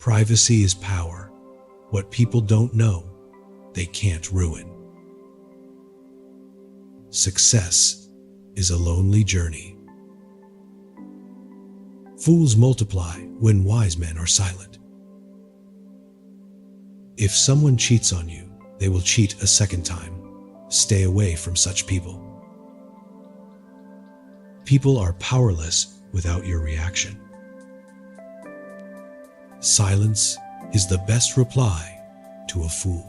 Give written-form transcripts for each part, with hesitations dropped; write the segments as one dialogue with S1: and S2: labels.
S1: Privacy is power. What people don't know, they can't ruin. Success is a lonely journey. Fools multiply when wise men are silent. If someone cheats on you, they will cheat a second time. Stay away from such people. People are powerless without your reaction. Silence is the best reply to a fool.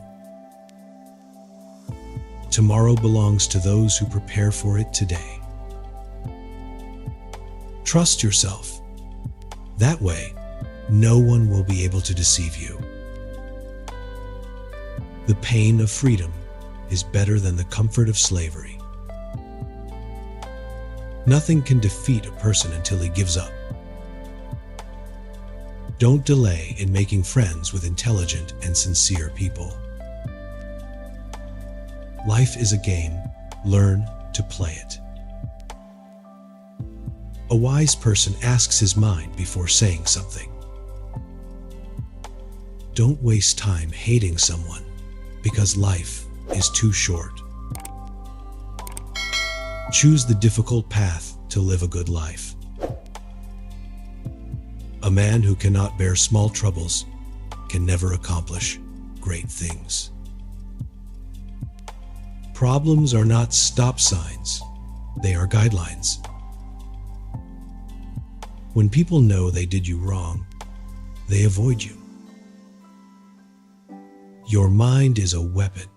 S1: Tomorrow belongs to those who prepare for it today. Trust yourself. That way, no one will be able to deceive you. The pain of freedom is better than the comfort of slavery. Nothing can defeat a person until he gives up. Don't delay in making friends with intelligent and sincere people. Life is a game. Learn to play it. A wise person asks his mind before saying something. Don't waste time hating someone, because life is too short. Choose the difficult path to live a good life. A man who cannot bear small troubles can never accomplish great things. Problems are not stop signs, they are guidelines. When people know they did you wrong, they avoid you. Your mind is a weapon.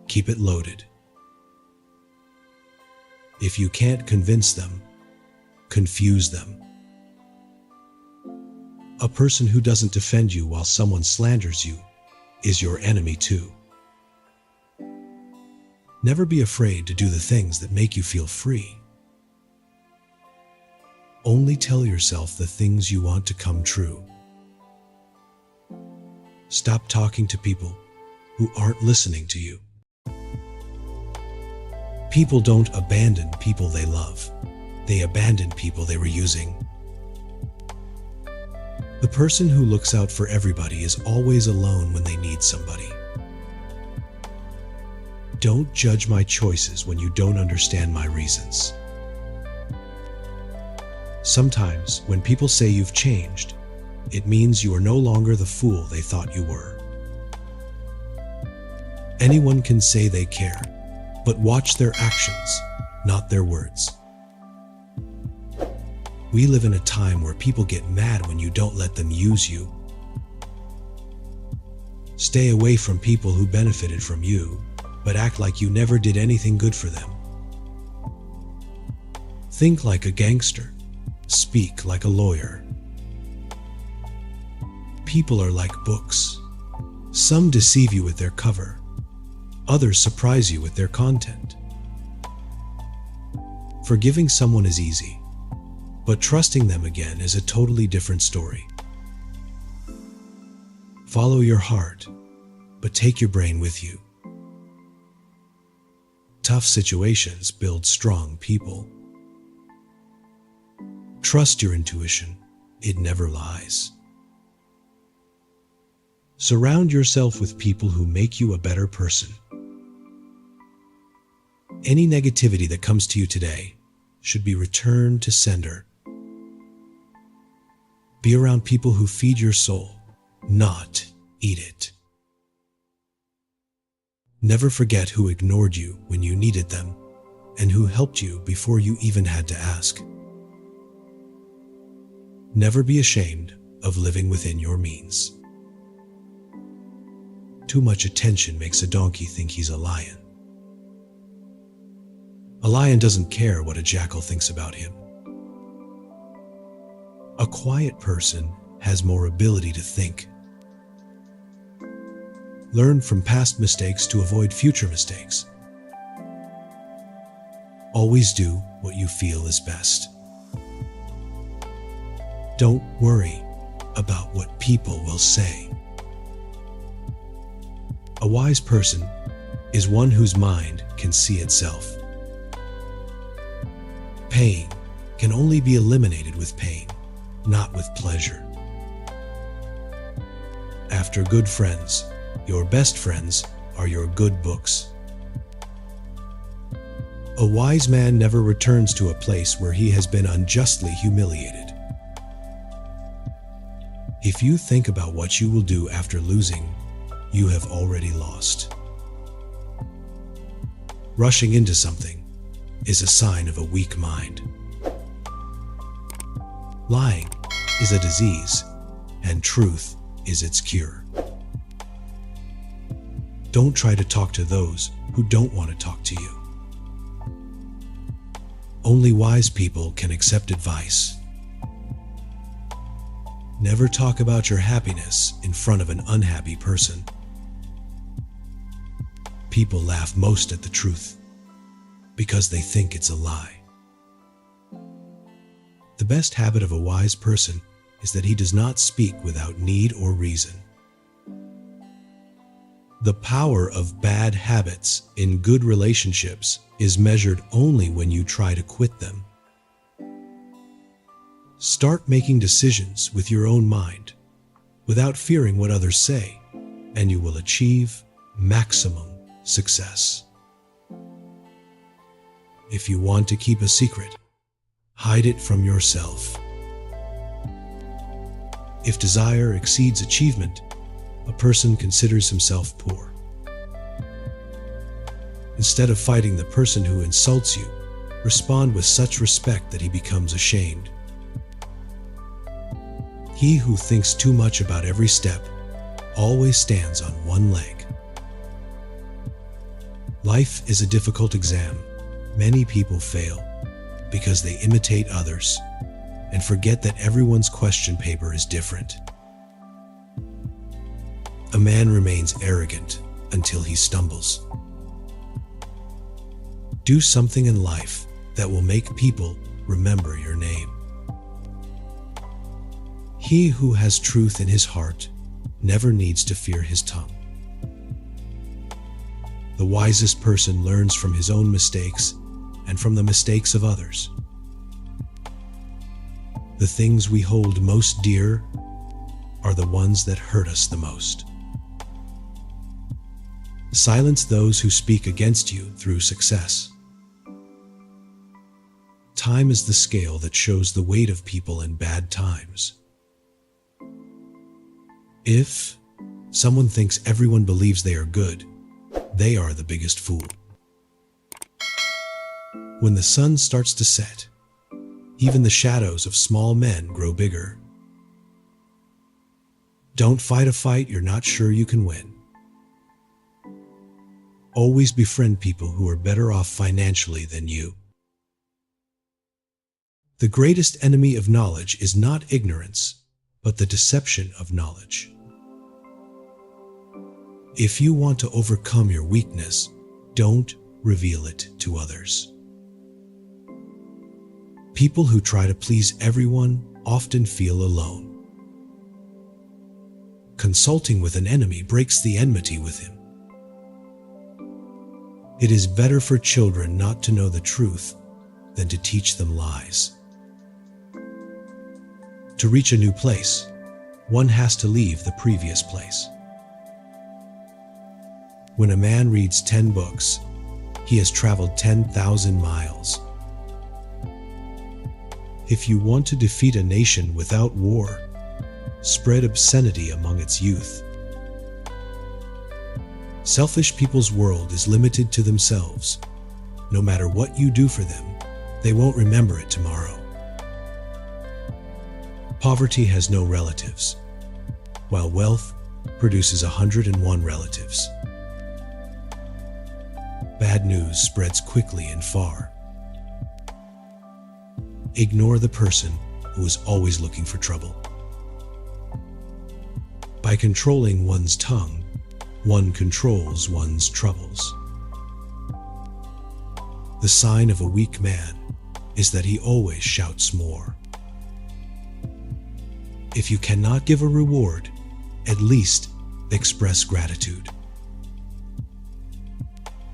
S1: Keep it loaded. If you can't convince them, confuse them. A person who doesn't defend you while someone slanders you is your enemy too. Never be afraid to do the things that make you feel free. Only tell yourself the things you want to come true. Stop talking to people who aren't listening to you. People don't abandon people they love. They abandon people they were using. The person who looks out for everybody is always alone when they need somebody. Don't judge my choices when you don't understand my reasons. Sometimes, when people say you've changed, it means you are no longer the fool they thought you were. Anyone can say they care, but watch their actions, not their words. We live in a time where people get mad when you don't let them use you. Stay away from people who benefited from you, but act like you never did anything good for them. Think like a gangster. Speak like a lawyer. People are like books. Some deceive you with their cover. Others surprise you with their content. Forgiving someone is easy, but trusting them again is a totally different story. Follow your heart, but take your brain with you. Tough situations build strong people. Trust your intuition, it never lies. Surround yourself with people who make you a better person. Any negativity that comes to you today should be returned to sender. Be around people who feed your soul, not eat it. Never forget who ignored you when you needed them and who helped you before you even had to ask. Never be ashamed of living within your means. Too much attention makes a donkey think he's a lion. A lion doesn't care what a jackal thinks about him. A quiet person has more ability to think. Learn from past mistakes to avoid future mistakes. Always do what you feel is best. Don't worry about what people will say. A wise person is one whose mind can see itself. Pain can only be eliminated with pain, not with pleasure. after good friends. Your best friends are your good books. A wise man never returns to a place where he has been unjustly humiliated. If you think about what you will do after losing, you have already lost. Rushing into something is a sign of a weak mind. Lying is a disease, and truth is its cure. Don't try to talk to those who don't want to talk to you. Only wise people can accept advice. Never talk about your happiness in front of an unhappy person. People laugh most at the truth because they think it's a lie. The best habit of a wise person is that he does not speak without need or reason. The power of bad habits in good relationships is measured only when you try to quit them. Start making decisions with your own mind, without fearing what others say, and you will achieve maximum success. If you want to keep a secret, hide it from yourself. If desire exceeds achievement, a person considers himself poor. Instead of fighting the person who insults you, respond with such respect that he becomes ashamed. He who thinks too much about every step always stands on one leg. Life is a difficult exam. Many people fail because they imitate others and forget that everyone's question paper is different. A man remains arrogant until he stumbles. Do something in life that will make people remember your name. He who has truth in his heart never needs to fear his tongue. The wisest person learns from his own mistakes and from the mistakes of others. The things we hold most dear are the ones that hurt us the most. Silence those who speak against you through success. Time is the scale that shows the weight of people in bad times. If someone thinks everyone believes they are good, they are the biggest fool. When the sun starts to set, even the shadows of small men grow bigger. Don't fight a fight you're not sure you can win. Always befriend people who are better off financially than you. The greatest enemy of knowledge is not ignorance, but the deception of knowledge. If you want to overcome your weakness, don't reveal it to others. People who try to please everyone often feel alone. Consulting with an enemy breaks the enmity with him. It is better for children not to know the truth than to teach them lies. To reach a new place, one has to leave the previous place. When a man reads 10 books, he has traveled 10,000 miles. If you want to defeat a nation without war, spread obscenity among its youth. Selfish people's world is limited to themselves. No matter what you do for them, they won't remember it tomorrow. Poverty has no relatives, while wealth produces 101 relatives. Bad news spreads quickly and far. Ignore the person who is always looking for trouble. By controlling one's tongue, one controls one's troubles. The sign of a weak man is that he always shouts more. If you cannot give a reward, at least express gratitude.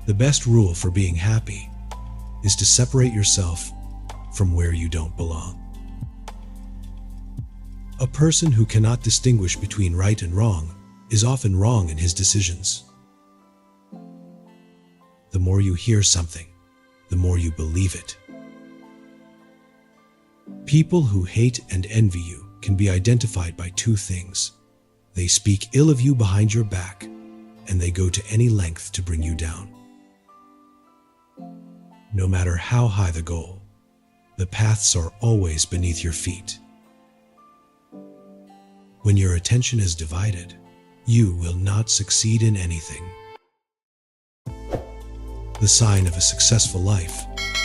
S1: The best rule for being happy is to separate yourself from where you don't belong. A person who cannot distinguish between right and wrong is often wrong in his decisions. The more you hear something, the more you believe it. People who hate and envy you can be identified by two things. They speak ill of you behind your back, and they go to any length to bring you down. No matter how high the goal, the paths are always beneath your feet. When your attention is divided, you will not succeed in anything. The sign of a successful life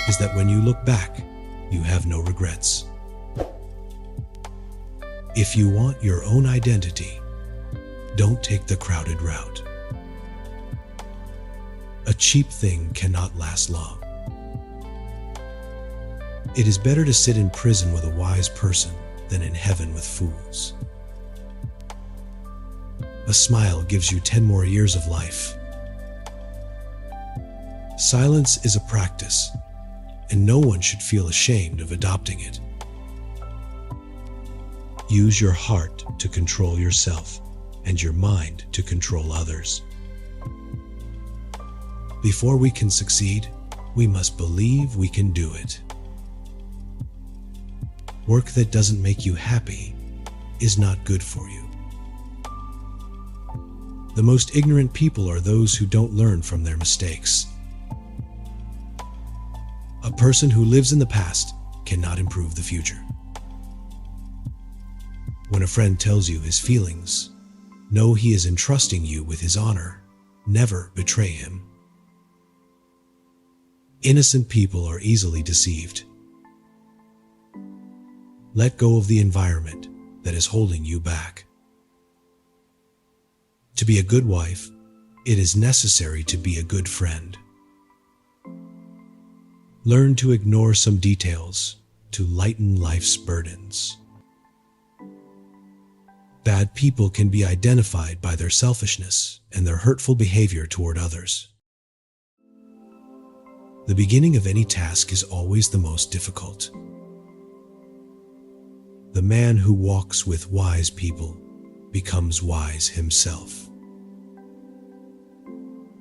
S1: is that when you look back, you have no regrets. If you want your own identity, don't take the crowded route. A cheap thing cannot last long. It is better to sit in prison with a wise person than in heaven with fools. A smile gives you 10 more years of life. Silence is a practice, and no one should feel ashamed of adopting it. Use your heart to control yourself and your mind to control others. Before we can succeed, we must believe we can do it. Work that doesn't make you happy is not good for you. The most ignorant people are those who don't learn from their mistakes. A person who lives in the past cannot improve the future. When a friend tells you his feelings, know he is entrusting you with his honor. Never betray him. Innocent people are easily deceived. Let go of the environment that is holding you back. To be a good wife, it is necessary to be a good friend. Learn to ignore some details to lighten life's burdens. Bad people can be identified by their selfishness and their hurtful behavior toward others. The beginning of any task is always the most difficult. The man who walks with wise people becomes wise himself.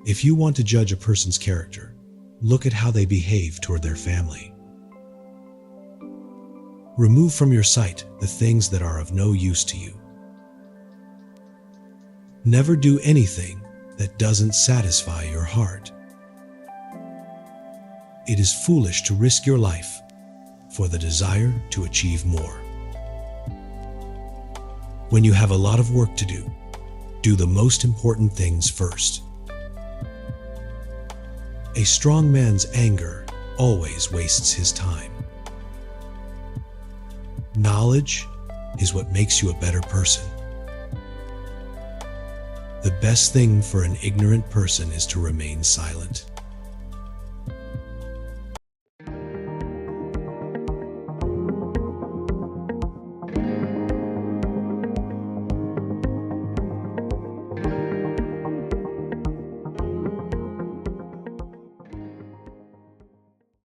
S1: If you want to judge a person's character, look at how they behave toward their family. Remove from your sight the things that are of no use to you. Never do anything that doesn't satisfy your heart. It is foolish to risk your life for the desire to achieve more. When you have a lot of work to do the most important things first. A strong man's anger always wastes his time. Knowledge is what makes you a better person. The best thing for an ignorant person is to remain silent.